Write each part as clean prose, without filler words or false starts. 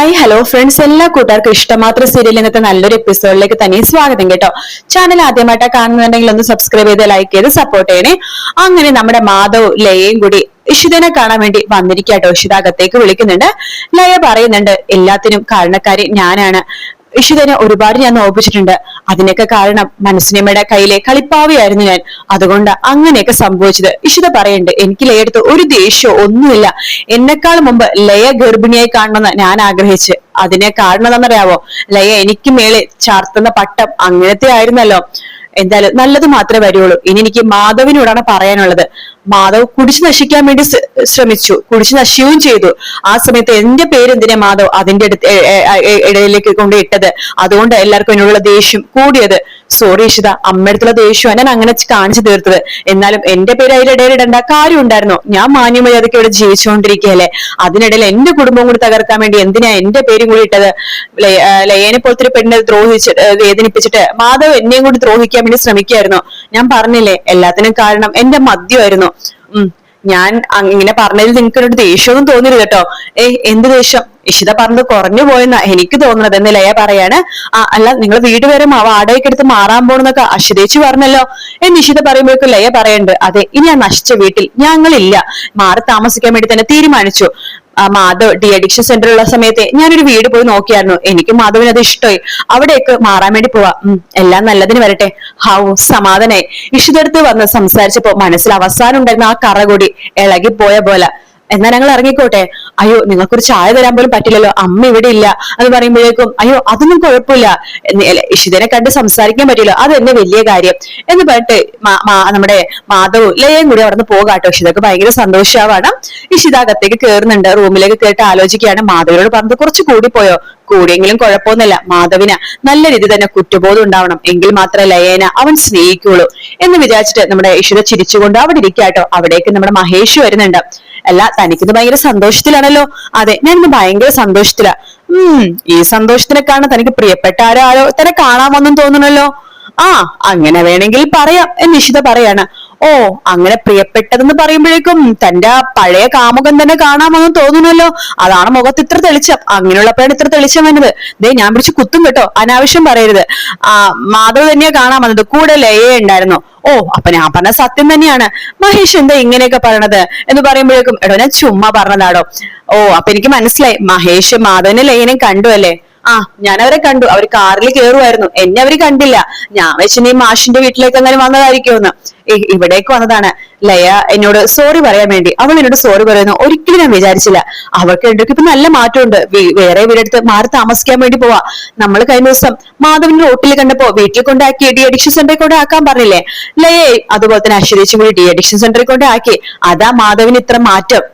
Hi hello friends, എല്ലാ കൂട്ടുകാർക്കും ഇഷ്ടമാത്ര serial ഇന്നത്തെ നല്ലൊരു എപ്പിസോഡിലേക്ക് തന്നെ സ്വാഗതം കേട്ടോ. ചാനൽ ആദ്യമായിട്ടാ കാണുന്നുണ്ടെങ്കിൽ ഒന്ന് സബ്സ്ക്രൈബ് ചെയ്ത് ലൈക്ക് ചെയ്ത് സപ്പോർട്ട് ചെയ്യണേ. അങ്ങനെ നമ്മുടെ മാധവ് ലയയും കൂടി ഇഷിതനെ കാണാൻ വേണ്ടി വന്നിരിക്കാട്ടോ. ഇഷിത അകത്തേക്ക് വിളിക്കുന്നുണ്ട്. ലയ പറയുന്നുണ്ട്, എല്ലാത്തിനും കാരണക്കാരി ഞാനാണ്. ഇഷിതനെ ഒരുപാട് ഞാൻ നോപ്പിച്ചിട്ടുണ്ട്. അതിനൊക്കെ കാരണം മനസ്സിനിമ്മയുടെ കയ്യിലെ കളിപ്പാവിയായിരുന്നു ഞാൻ. അതുകൊണ്ട് അങ്ങനെയൊക്കെ സംഭവിച്ചത്. ഇഷിത പറയുന്നുണ്ട്, എനിക്ക് ലയെടുത്ത് ഒരു ദേഷ്യമോ ഒന്നുമില്ല. എന്നെക്കാൾ മുമ്പ് ലയ ഗർഭിണിയായി കാണണമെന്ന് ഞാൻ ആഗ്രഹിച്ച്. അതിനെ കാരണം എന്താണെന്നറിയാവോ? ലയ എനിക്ക് മേലെ ചാർത്തുന്ന പട്ടം അങ്ങനത്തെ ആയിരുന്നല്ലോ. എന്തായാലും നല്ലത് മാത്രമേ വരുള്ളൂ. ഇനി എനിക്ക് മാധവിനോടാണ് പറയാനുള്ളത്. മാധവ് കുടിച്ചു നശിക്കാൻ വേണ്ടി ശ്രമിച്ചു, കുടിച്ചു നശിക്കുകയും ചെയ്തു. ആ സമയത്ത് എന്റെ പേര് എന്തിനാ മാധവ് അതിന്റെ ഇടയിലേക്ക് കൊണ്ട് ഇട്ടത്? അതുകൊണ്ട് എല്ലാവർക്കും എന്നോടുള്ള ദേഷ്യം കൂടിയത്. സോറി ഇഷിത, അമ്മയടുത്തുള്ള ദേഷ്യമാണ് ഞാൻ അങ്ങനെ കാണിച്ചു തീർത്തത്. എന്നാലും എന്റെ പേര് അതിലിടയിൽ ഇടേണ്ട കാര്യം ഉണ്ടായിരുന്നോ? ഞാൻ മാന്യമായി അതൊക്കെ ഇവിടെ ജീവിച്ചുകൊണ്ടിരിക്കുകയല്ലേ. അതിനിടയിൽ എന്റെ കുടുംബം കൂടി തകർക്കാൻ വേണ്ടി എന്തിനാ എന്റെ പേരും കൂടി ഇട്ടത്? ലയേനെ പോലത്തെ ഒരു പെണ്ണിനെ വേദനിപ്പിച്ചിട്ട് മാധവ് എന്നെയും കൂടി ദ്രോഹിക്കാൻ വേണ്ടി ശ്രമിക്കായിരുന്നു. ഞാൻ പറഞ്ഞില്ലേ, എല്ലാത്തിനും കാരണം എന്റെ മദ്യമായിരുന്നു. ഞാൻ ഇങ്ങനെ പറഞ്ഞതിൽ നിങ്ങൾക്ക് എന്നോട് ദേഷ്യമൊന്നും തോന്നരുത് കേട്ടോ. എന്ത് ദേഷ്യം? ഇഷിത പറഞ്ഞത് കുറഞ്ഞു പോയെന്നാ എനിക്ക് തോന്നുന്നത് എന്ന് ലയ പറയാണ്. അല്ല, നിങ്ങൾ വീട് വരെ വാടകയ്ക്ക് എടുത്ത് മാറാൻ പോണെന്നൊക്കെ അശ്വതേച്ചി പറഞ്ഞല്ലോ എന്ന് ഇഷിത പറയുമ്പോഴേക്കും ലയ പറയുന്നുണ്ട്, അതെ, ഇനി ആ നശിച്ച വീട്ടിൽ ഞങ്ങളില്ല. മാറി താമസിക്കാൻ വേണ്ടി തന്നെ തീരുമാനിച്ചു. മാധവ് ഡി അഡിക്ഷൻ സെന്ററിലുള്ള സമയത്ത് ഞാനൊരു വീട് പോയി നോക്കിയായിരുന്നു. എനിക്ക് മാധവിന് അത് ഇഷ്ടമായി. അവിടേക്ക് മാറാൻ വേണ്ടി പോവാ. എല്ലാം നല്ലതിന് വരട്ടെ. ഹൗ സമാധാനായി. ഇഷിതടുത്ത് വന്ന് സംസാരിച്ചപ്പോ മനസ്സിൽ അവസാനം ഉണ്ടായിരുന്ന ആ കറ കൂടി ഇളകിപ്പോയ പോലെ. എന്നാ ഞങ്ങൾ ഇറങ്ങിക്കോട്ടെ. അയ്യോ, നിങ്ങൾക്കൊരു ചായ തരാൻ പോലും പറ്റില്ലല്ലോ, അമ്മ ഇവിടെ ഇല്ല എന്ന് പറയുമ്പോഴേക്കും അയ്യോ അതൊന്നും കുഴപ്പമില്ല, ഇഷിതനെ കണ്ട് സംസാരിക്കാൻ പറ്റില്ല, അത് തന്നെ വലിയ കാര്യം എന്ന് പറഞ്ഞിട്ട് നമ്മുടെ മാധവും ലയയും കൂടി അവിടെ നിന്ന് പോകാട്ടോ. ഇഷിതക്ക് ഭയങ്കര സന്തോഷമാവാണ്. ഇഷിത അകത്തേക്ക് കയറുന്നുണ്ട്. റൂമിലേക്ക് കേട്ട് ആലോചിക്കുകയാണ്, മാധവിനോട് പറഞ്ഞത് കുറച്ച് കൂടിപ്പോയോ? കൂടിയെങ്കിലും കുഴപ്പമൊന്നുമില്ല. മാധവിന് നല്ല രീതി തന്നെ കുറ്റബോധം ഉണ്ടാവണം, എങ്കിൽ മാത്രമേ ലയേന അവൻ സ്നേഹിക്കുള്ളൂ എന്ന് വിചാരിച്ചിട്ട് നമ്മുടെ ഇഷിത ചിരിച്ചുകൊണ്ട് അവിടെ ഇരിക്കാട്ടോ. അവിടേക്ക് നമ്മുടെ മഹേഷ് വരുന്നുണ്ട്. അല്ല, തനിക്കിത് ഭയങ്കര സന്തോഷത്തിലാണല്ലോ. അതെ, ഞാനിന്ന് ഭയങ്കര സന്തോഷത്തിലാ. ഈ സന്തോഷത്തിനെക്കാണ് തനിക്ക് പ്രിയപ്പെട്ട ആരോ തന്നെ കാണാമെന്നും തോന്നണല്ലോ. അങ്ങനെ വേണമെങ്കിൽ പറയാം എന്ന് ഇഷിത പറയാണ്. ഓ, അങ്ങനെ പ്രിയപ്പെട്ടതെന്ന് പറയുമ്പോഴേക്കും തന്റെ പഴയ കാമുകൻ തന്നെ കാണാമെന്ന് തോന്നുന്നല്ലോ. അതാണ് മുഖത്ത് ഇത്ര തെളിച്ചം. അങ്ങനെയുള്ളപ്പോഴാണ് ഇത്ര തെളിച്ചം വന്നത്. ഞാൻ പിടിച്ച് കുത്തും കേട്ടോ, അനാവശ്യം പറയരുത്. മാധവ് തന്നെയാ കാണാൻ വന്നത്, കൂടെ ലയ ഉണ്ടായിരുന്നു. ഓ, അപ്പൊ ഞാൻ പറഞ്ഞ സത്യം തന്നെയാണ്. മഹേഷ് എന്താ ഇങ്ങനെയൊക്കെ പറയണത് എന്ന് പറയുമ്പോഴേക്കും എടോ ഞാൻ ചുമ്മാ പറഞ്ഞതാടോ. ഓ, അപ്പൊ എനിക്ക് മനസ്സിലായി, മഹേഷ് മാധവനെ ലയനെയും കണ്ടു അല്ലേ? ഞാൻ അവരെ കണ്ടു. അവർ കാറിൽ കയറുമായിരുന്നു, എന്നെ അവര് കണ്ടില്ല. ഞാൻ വെച്ച് നീ മാഷിന്റെ വീട്ടിലേക്ക് അങ്ങനെ വന്നതായിരിക്കുമെന്ന്. ഇവിടേക്ക് വന്നതാണ് ലയ എന്നോട് സോറി പറയാൻ വേണ്ടി. അവൾ എന്നോട് സോറി പറയുന്നു ഒരിക്കലും ഞാൻ വിചാരിച്ചില്ല. അവൾക്ക് രണ്ടൊക്കെ ഇപ്പൊ നല്ല മാറ്റമുണ്ട്. വേറെ വീടെടുത്ത് മാറി താമസിക്കാൻ വേണ്ടി പോവാ. നമ്മൾ കഴിഞ്ഞ ദിവസം മാധവിന്റെ റോട്ടിൽ കണ്ടപ്പോ വീട്ടിൽ കൊണ്ടാക്കി ഡി അഡിക്ഷൻ സെന്ററിൽ കൊണ്ട് ആക്കാൻ പറഞ്ഞില്ലേ? ലയെ അതുപോലെ തന്നെ അശ്വതേച്ചും കൂടി ഡി അഡിക്ഷൻ സെന്ററിൽ കൊണ്ട് ആക്കി. അതാ മാധവിന് ഇത്ര മാറ്റം.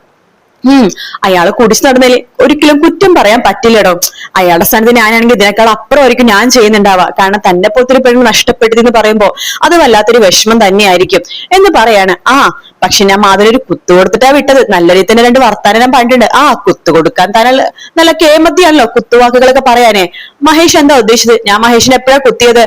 അയാള് കുടിച്ചു നടന്നതിൽ ഒരിക്കലും കുറ്റം പറയാൻ പറ്റില്ലടോ. അയാളുടെ സ്ഥാനത്ത് ഞാനാണെങ്കിൽ ഇതിനേക്കാൾ അപ്പുറമായിരിക്കും ഞാൻ ചെയ്യുന്നുണ്ടാവുക. കാരണം തന്നെ പോലത്തെ ഒരു പെണ്ണ് നഷ്ടപ്പെടുത്തി എന്ന് പറയുമ്പോ അത് വല്ലാത്തൊരു വിഷമം തന്നെയായിരിക്കും എന്ന് പറയാണ്. പക്ഷെ ഞാൻ മാധവനൊരു കുത്തു കൊടുത്തിട്ടാ വിട്ടത്. നല്ല രീതിയിൽ തന്നെ രണ്ട് വർത്താനം ഞാൻ പറഞ്ഞിട്ടുണ്ട്. കുത്തു കൊടുക്കാൻ താൻ നല്ല കേമത്തിയാണല്ലോ കുത്തുവാക്കുകളൊക്കെ പറയാനേ. മഹേഷ് എന്താ ഉദ്ദേശിച്ചത്? ഞാൻ മഹേഷിനെ എപ്പോഴാ കുത്തിയത്?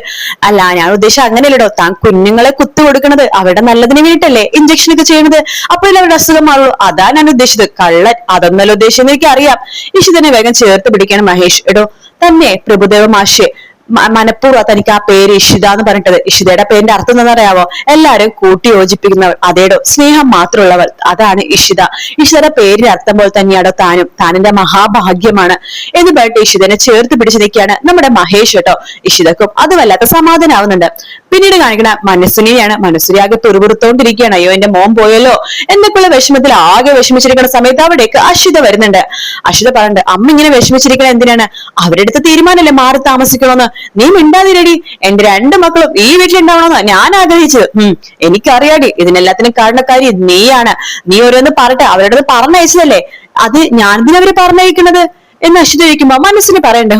അല്ല, ഞാൻ ഉദ്ദേശിച്ചത് അങ്ങനെയല്ലടോ. താൻ കുഞ്ഞുങ്ങളെ കുത്തു കൊടുക്കണത് അവരുടെ നല്ലതിന് വേണ്ടിയിട്ടല്ലേ ഇഞ്ചക്ഷൻ ഒക്കെ ചെയ്യുന്നത്? അപ്പോഴല്ലേ അവരുടെ അസുഖം മാറുള്ളൂ. അതാ ഞാൻ ഉദ്ദേശിച്ചത്. കള്ളൻ അതൊന്നല്ല ഉദ്ദേശിച്ചെന്ന് എനിക്ക് അറിയാം. ഇഷിതനെ വേഗം ചേർത്ത് പിടിക്കണം മഹേഷ്. എടോ, തന്നെ പ്രഭുദേവ മാഷെ മനഃപൂർവ്വം തനിക്ക് ആ പേര് ഇഷിത എന്ന് പറഞ്ഞിട്ടത്. ഇഷിതയുടെ പേരിന്റെ അർത്ഥം എന്താണെന്നറിയാവോ? എല്ലാരും കൂട്ടി യോജിപ്പിക്കുന്നവൾ. അതേടോ, സ്നേഹം മാത്രമുള്ളവൾ, അതാണ് ഇഷിത. ഇഷിതയുടെ പേരിന്റെ അർത്ഥം പോലെ തന്നെയാണോ താനും. താനെന്റെ മഹാഭാഗ്യമാണ് എന്ന് പറഞ്ഞിട്ട് ഇഷിതനെ ചേർത്ത് പിടിച്ചു നിൽക്കുകയാണ് നമ്മുടെ മഹേഷ് കേട്ടോ. ഇഷിതക്കും അത് വല്ലാത്ത സമാധാനാവുന്നുണ്ട്. പിന്നീട് കാണിക്കണ മനസ്സിനെയാണ്. മനസ്സിലാകെ തുറുപുറത്തോണ്ടിരിക്കുകയാണ്. അയ്യോ, എന്റെ മോൻ പോയല്ലോ എന്നൊക്കെയുള്ള വിഷമത്തിൽ ആകെ വിഷമിച്ചിരിക്കുന്ന സമയത്ത് അവിടേക്ക് അശ്വിത വരുന്നുണ്ട്. അശ്വിത പറയുന്നുണ്ട്, അമ്മ ഇങ്ങനെ വിഷമിച്ചിരിക്കണ എന്തിനാണ്? അവരുടെ അടുത്ത് തീരുമാനമല്ലേ മാറി താമസിക്കണമെന്ന്. നീ മിണ്ടാതിരടി. എന്റെ രണ്ട് മക്കളും ഈ വീട്ടിലുണ്ടാവണമെന്ന് ഞാൻ ആഗ്രഹിച്ചത്. എനിക്കറിയാടി, ഇതിനെല്ലാത്തിനും കാരണക്കാരി നീയാണ്. നീ ഓരോന്ന് പറട്ടെ, അവരുടെ പറഞ്ഞയച്ചതല്ലേ. അത് ഞാൻ ഇതിനവര് പറഞ്ഞയക്കുന്നത് എന്ന് അശ്വിത ചോദിക്കുമ്പോ മനസ്സിന് പറയണ്ട,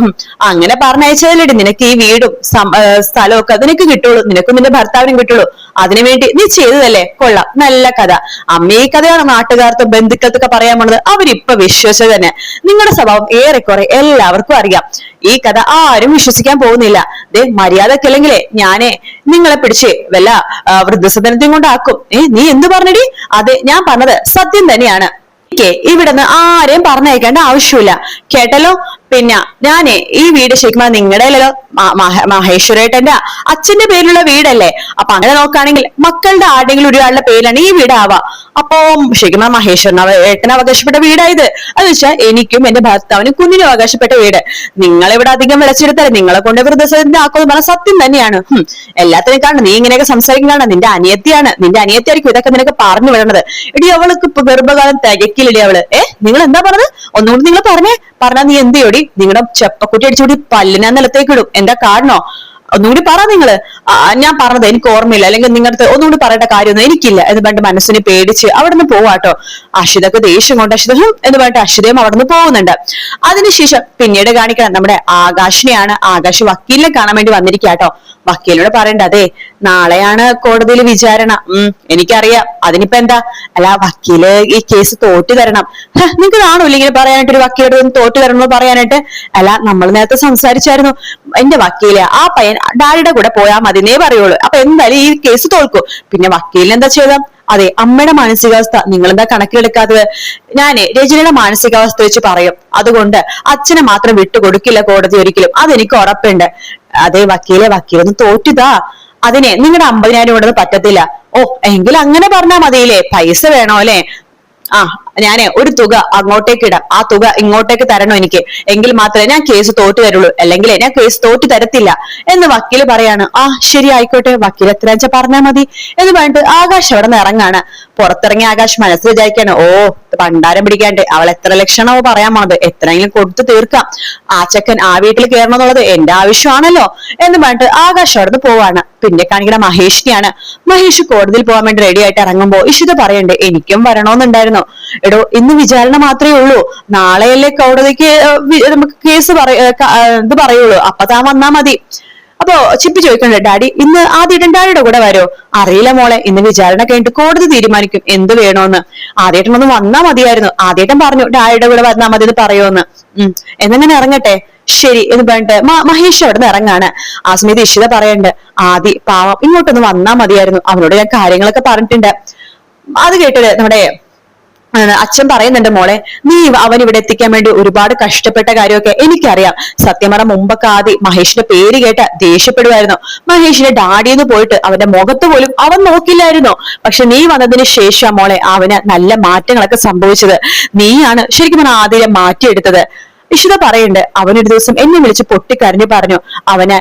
അങ്ങനെ പറഞ്ഞയച്ചാലേ നിനക്ക് ഈ വീടും സ്ഥലവും ഒക്കെ നിനക്ക് കിട്ടുള്ളൂ, നിനക്കും നിന്റെ ഭർത്താവിനും കിട്ടുള്ളൂ. അതിനുവേണ്ടി നീ ചെയ്തതല്ലേ? കൊള്ളാം, നല്ല കഥ. അമ്മ ഈ കഥയാണ് നാട്ടുകാർക്കും ബന്ധുക്കൾക്കൊക്കെ പറയാൻ പോണത്. അവരിപ്പൊ വിശ്വസിച്ചത് തന്നെ. നിങ്ങളുടെ സ്വഭാവം ഏറെക്കുറെ എല്ലാവർക്കും അറിയാം. ഈ കഥ ആരും വിശ്വസിക്കാൻ പോകുന്നില്ല. മര്യാദക്കില്ലെങ്കിലേ ഞാനേ നിങ്ങളെ പിടിച്ച് വല്ല വൃദ്ധസദനത്തെയും കൊണ്ടാക്കും. നീ എന്ത് പറഞ്ഞടി? അതെ, ഞാൻ പറഞ്ഞത് സത്യം തന്നെയാണ്. ഇവിടുന്ന് ആരെയും പറഞ്ഞയക്കേണ്ട ആവശ്യമില്ല കേട്ടല്ലോ. പിന്നെ ഞാനേ ഈ വീട് ശരിക്കും നിങ്ങളുടെ അല്ലല്ലോ, മഹേശ്വരേട്ടന്റെ അച്ഛന്റെ പേരിലുള്ള വീടല്ലേ. അപ്പൊ അങ്ങനെ നോക്കുകയാണെങ്കിൽ മക്കളുടെ ആരുടെങ്കിലും ഒരാളുടെ പേരിലാണ് ഈ വീട് ആവാ. അപ്പൊ ശരിക്കും മഹേശ്വരന് ഏട്ടന് അവകാശപ്പെട്ട വീടായത്. അത് വെച്ചാൽ എനിക്കും എന്റെ ഭർത്താവിനും കുഞ്ഞിനും അവകാശപ്പെട്ട വീട്. നിങ്ങളിവിടെ അധികം വിളച്ചെടുത്താലും നിങ്ങളെ കൊണ്ട് വൃദ്ധസദനത്തിന്റെ ആക്കുമെന്ന് പറഞ്ഞ സത്യം തന്നെയാണ്. എല്ലാത്തിനും കാണും നീ ഇങ്ങനെയൊക്കെ സംസാരിക്കുന്നതാണ്. നിന്റെ അനിയത്തിയായിരിക്കും ഇതൊക്കെ നിനക്ക് പറഞ്ഞു വിടണത്. ഇടി അവൾക്ക് ഇപ്പൊ ഗർഭകാലം തികക്കില്ലടി അവള്. നിങ്ങൾ എന്താ പറഞ്ഞത്? ഒന്നുകൂടി നിങ്ങൾ പറഞ്ഞാ നീ എന്ത് ചെയ്യോടി? നിങ്ങളുടെ ചെപ്പക്കുട്ടി അടിച്ചുകൂടി പല്ലിനാ നിലത്തേക്ക് ഇടും. എന്താ കാരണോ? ഒന്നുകൂടി പറ നിങ്ങള്. ഞാൻ പറഞ്ഞത് എനിക്ക് ഓർമ്മയില്ല, അല്ലെങ്കിൽ നിങ്ങൾക്ക് ഒന്നുകൂടി പറയേണ്ട കാര്യമൊന്നും എനിക്കില്ല എന്ന് പറഞ്ഞിട്ട് മനസ്സിനെ പേടിച്ച് അവിടെ നിന്ന് പോവാട്ടോ. അഷിതക്ക് ദേഷ്യം കൊണ്ട് എന്ന് പറഞ്ഞിട്ട് അഷിതയും അവിടെ നിന്ന് പോകുന്നുണ്ട്. അതിനുശേഷം പിന്നീട് കാണിക്കണം നമ്മുടെ ആകാശിനെയാണ്. ആകാശ് വക്കീലിനെ കാണാൻ വേണ്ടി വന്നിരിക്കാട്ടോ. വക്കീലിനോട് പറയണ്ട, അതെ നാളെയാണ് കോടതിയിൽ വിചാരണ. എനിക്കറിയാം. അതിനിപ്പോ എന്താ? അല്ല വക്കീല് ഈ കേസ് തോറ്റു തരണം. നിങ്ങക്ക് കാണൂല്ല ഇങ്ങനെ പറയാനായിട്ട്, ഒരു വക്കീലോട് തോറ്റു തരണമെന്ന് പറയാനായിട്ട്. അല്ല നമ്മൾ നേരത്തെ സംസാരിച്ചായിരുന്നു. എന്റെ വക്കീല് ആ പയ്യൻ ഡാഡിയുടെ കൂടെ പോയാൽ മതിന്നേ പറയുള്ളൂ. അപ്പൊ എന്തായാലും ഈ കേസ് തോൽക്കും. പിന്നെ വക്കീലിന് എന്താ ചെയ്ത? അതെ അമ്മയുടെ മാനസികാവസ്ഥ നിങ്ങൾ എന്താ കണക്കിലെടുക്കാത്തത്? ഞാന് രജനിയുടെ മാനസികാവസ്ഥ വെച്ച് പറയും. അതുകൊണ്ട് അച്ഛനെ മാത്രം വിട്ടുകൊടുക്കില്ല കോടതി ഒരിക്കലും, അതെനിക്ക് ഉറപ്പുണ്ട്. അതെ വക്കീലൊന്ന് തോറ്റുതാ. അതിനെ നിങ്ങളുടെ 50,000 കൊണ്ടൊന്നും പറ്റത്തില്ല. എങ്കിൽ അങ്ങനെ പറഞ്ഞാ മതിയില്ലേ? പൈസ വേണോ അല്ലെ? ഞാനേ ഒരു തുക അങ്ങോട്ടേക്ക് ഇടാം, ആ തുക ഇങ്ങോട്ടേക്ക് തരണോ എനിക്ക്, എങ്കിൽ മാത്രമേ ഞാൻ കേസ് തോറ്റു തരുള്ളൂ, അല്ലെങ്കിൽ ഞാൻ കേസ് തോറ്റു തരത്തില്ല എന്ന് വക്കീല് പറയാണ്. ശരി ആയിക്കോട്ടെ, വക്കീൽ എത്രയാച്ച പറഞ്ഞാൽ മതി എന്ന് പറഞ്ഞിട്ട് ആകാശ് അവിടെ നിന്ന് ഇറങ്ങാണ്. പുറത്തിറങ്ങിയ ആകാശ് മനസ്സിൽ വിചാരിക്കാണ്, പണ്ടാരം പിടിക്കാണ്ട് അവൾ എത്ര ലക്ഷണമോ പറയാൻ പോണത്, എത്രയെങ്കിലും കൊടുത്തു തീർക്കാം. ആ ചെക്കൻ ആ വീട്ടിൽ കയറണം എന്നുള്ളത് എന്റെ ആവശ്യമാണല്ലോ എന്ന് പറഞ്ഞിട്ട് ആകാശ് അവിടെ നിന്ന് പോവാണ്. പിന്നെ കാണിക്കുന്ന മഹേഷിനെയാണ്. മഹേഷ് കോടതിയിൽ പോകാൻ വേണ്ടി റെഡി ആയിട്ട് ഇറങ്ങുമ്പോ ഇഷിത പറയണ്ടേ എനിക്കും വരണോന്നുണ്ടായിരുന്നു. എടോ ഇന്ന് വിചാരണ മാത്രമേ ഉള്ളൂ, നാളെയല്ലേ കോടതിക്ക് നമുക്ക് കേസ് ഇത് പറയുള്ളൂ, അപ്പൊ താൻ വന്നാ മതി. അപ്പൊ ചിപ്പി ചോദിക്കണ്ടേ, ഡാഡി ഇന്ന് ആദ്യേട്ടൻ ഡാഡിയുടെ കൂടെ വരോ? അറിയില്ല മോളെ, ഇന്ന് വിചാരണ കഴിഞ്ഞിട്ട് കോടതി തീരുമാനിക്കും എന്ത് വേണോന്ന്. ആദ്യേട്ടൻ ഒന്ന് വന്നാ മതിയായിരുന്നു. ആദ്യേട്ടൻ പറഞ്ഞു ഡാഡിയുടെ കൂടെ വന്നാ മതി എന്ന് പറയുമെന്ന്. എന്നങ്ങനെ ഇറങ്ങട്ടെ, ശരി എന്ന് പറഞ്ഞിട്ട് മഹേഷ് അവിടെ നിന്ന് ഇറങ്ങാണ്. ആ സമയത്ത് ഇഷിത പറയണ്ട്, ആദി പാവം ഇങ്ങോട്ടൊന്ന് വന്നാ മതിയായിരുന്നു, അവനോട് ഞാൻ കാര്യങ്ങളൊക്കെ പറഞ്ഞിട്ടുണ്ട്. അത് കേട്ടത് നമ്മുടെ അച്ഛൻ പറയുന്നുണ്ട്, മോളെ നീ അവൻ ഇവിടെ എത്തിക്കാൻ വേണ്ടി ഒരുപാട് കഷ്ടപ്പെട്ട കാര്യമൊക്കെ എനിക്കറിയാം. സത്യം പറഞ്ഞ മുമ്പൊക്കെ ആദ്യം മഹേഷിന്റെ പേര് കേട്ട ദേഷ്യപ്പെടുമായിരുന്നു. മഹേഷിന്റെ ഡാഡിന്ന് പോയിട്ട് അവന്റെ മുഖത്ത് പോലും അവൻ നോക്കില്ലായിരുന്നു. പക്ഷെ നീ വന്നതിന് ശേഷം മോളെ അവന് നല്ല മാറ്റങ്ങളൊക്കെ സംഭവിച്ചത്. നീയാണ് ശരിക്കും പറഞ്ഞാൽ ആദ്യം മാറ്റിയെടുത്തത്. ഇഷിത പറയുന്നുണ്ട്, അവനൊരു ദിവസം എന്നെ വിളിച്ച് പൊട്ടിക്കരഞ്ഞു പറഞ്ഞു അവന്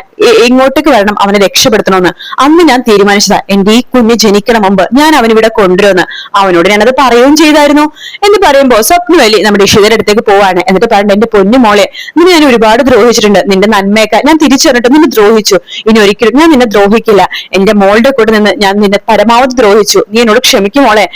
ഇങ്ങോട്ടേക്ക് വരണം, അവനെ രക്ഷപ്പെടുത്തണമെന്ന്. അന്ന് ഞാൻ തീരുമാനിച്ചതാ എന്റെ ഈ കുഞ്ഞ് ജനിക്കണം മുമ്പ് ഞാൻ അവനിവിടെ കൊണ്ടുവരുമെന്ന്. അവനോട് ഞാനത് പറയുകയും ചെയ്തായിരുന്നു എന്ന് പറയുമ്പോ സ്വപ്നവലി നമ്മുടെ ഇഷിതയുടെ അടുത്തേക്ക് പോവാണ്. എന്നിട്ട് പറഞ്ഞു, എന്റെ പൊന്നു മോളെ നിന്നെ ഞാൻ ഒരുപാട് ദ്രോഹിച്ചിട്ടുണ്ട്, നിന്റെ നന്മയൊക്കെ ഞാൻ തിരിച്ചു വന്നിട്ട് നിന്നെ ദ്രോഹിച്ചു. ഇനി ഒരിക്കലും ഞാൻ നിന്നെ ദ്രോഹിക്കില്ല. എന്റെ മോളുടെ കൂടെ നിന്ന് ഞാൻ നിന്നെ പരമാവധി ദ്രോഹിച്ചു, നീ എന്നോട് ക്ഷമിക്കും മോളെ.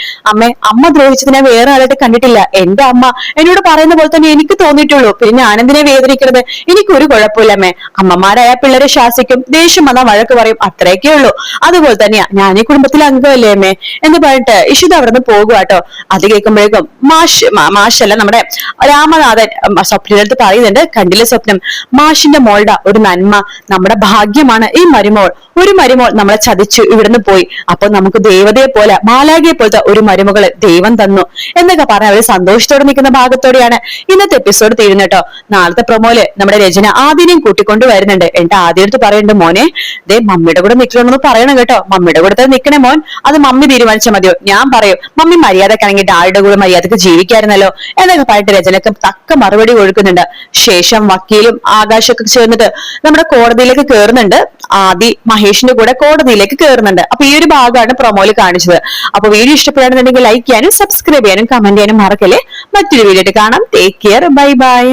അമ്മ ദ്രോഹിച്ചത് ഞാൻ വേറെ ആളായിട്ട് കണ്ടിട്ടില്ല. എന്റെ അമ്മ എന്നോട് പറയുന്ന പോലെ തന്നെ എനിക്ക് തോന്നിയിട്ടുള്ളൂ. പിന്നെ ഞാനെന്തിനെ വേദനിക്കുന്നത്? എനിക്കൊരു കുഴപ്പമില്ലമ്മേ. അമ്മമാരായ പിള്ളേരെ ശാസിക്കും, ദേഷ്യം വന്നാൽ വഴക്ക് പറയും, അത്രയൊക്കെ ഉള്ളൂ. അതുപോലെ തന്നെയാ ഞാൻ ഈ കുടുംബത്തിലെ അംഗമല്ലേ അമ്മേ എന്ന് പറഞ്ഞിട്ട് ഇഷിത അവിടെ നിന്ന് പോകുവാട്ടോ. അത് കേൾക്കുമ്പോഴേക്കും മാഷല്ല നമ്മുടെ രാമനാഥൻ സ്വപ്നയുടെ അടുത്ത് പറയുന്നുണ്ട്, കണ്ടില്ലേ സ്വപ്നം, മാഷിന്റെ മോളുടെ ഒരു നന്മ നമ്മുടെ ഭാഗ്യമാണ് ഈ മരുമോൾ. ഒരു മരുമോൾ നമ്മളെ ചതിച്ചു ഇവിടുന്ന് പോയി, അപ്പൊ നമുക്ക് ദേവതയെ പോലെ മാലാഖയെ പോലത്തെ ഒരു മരുമകള് ദൈവം തന്നു എന്നൊക്കെ പറഞ്ഞ അവര് സന്തോഷത്തോടെ നിൽക്കുന്ന ഭാഗത്തോടെയാണ് ഇന്നത്തെ എപ്പിസോഡ് തീരുന്നത്. നാളത്തെ പ്രൊമോയില് നമ്മുടെ രചന ആദ്യം കൂട്ടിക്കൊണ്ട് വരുന്നുണ്ട്. എന്റെ ആദ്യം അടുത്ത് പറയുന്നുണ്ട്, മോനെ ദേ മമ്മിയുടെ കൂടെ നിൽക്കണമെന്ന് പറയണം കേട്ടോ, മമ്മിയുടെ കൂടെ തന്നെ നിൽക്കണേ മോൻ, അത് മമ്മി തീരുമാനിച്ചാൽ മതിയോ? ഞാൻ പറയും മമ്മി മര്യാദക്കാണെങ്കിൽ ഡാഡിയുടെ കൂടെ മര്യാദക്ക് ജീവിക്കായിരുന്നല്ലോ എന്നൊക്കെ പറഞ്ഞിട്ട് രചനക്ക് തക്ക മറുപടി കൊടുക്കുന്നുണ്ട്. ശേഷം വക്കീലും ആകാശൊക്കെ ചേർന്നിട്ട് നമ്മുടെ കോടതിയിലേക്ക് കയറുന്നുണ്ട്. ആദി മഹേഷിന്റെ കൂടെ കോടതിയിലേക്ക് കയറുന്നുണ്ട്. അപ്പൊ ഈ ഒരു ഭാഗമാണ് പ്രൊമോയിൽ കാണിച്ചത്. അപ്പൊ വീഡിയോ ഇഷ്ടപ്പെടുകയാണെന്നുണ്ടെങ്കിൽ ലൈക്ക് ചെയ്യാനും സബ്സ്ക്രൈബ് ചെയ്യാനും കമന്റ് ചെയ്യാനും മറക്കല്ലേ. മറ്റൊരു വീഡിയോ ആയിട്ട് കാണാം. Take care, bye bye.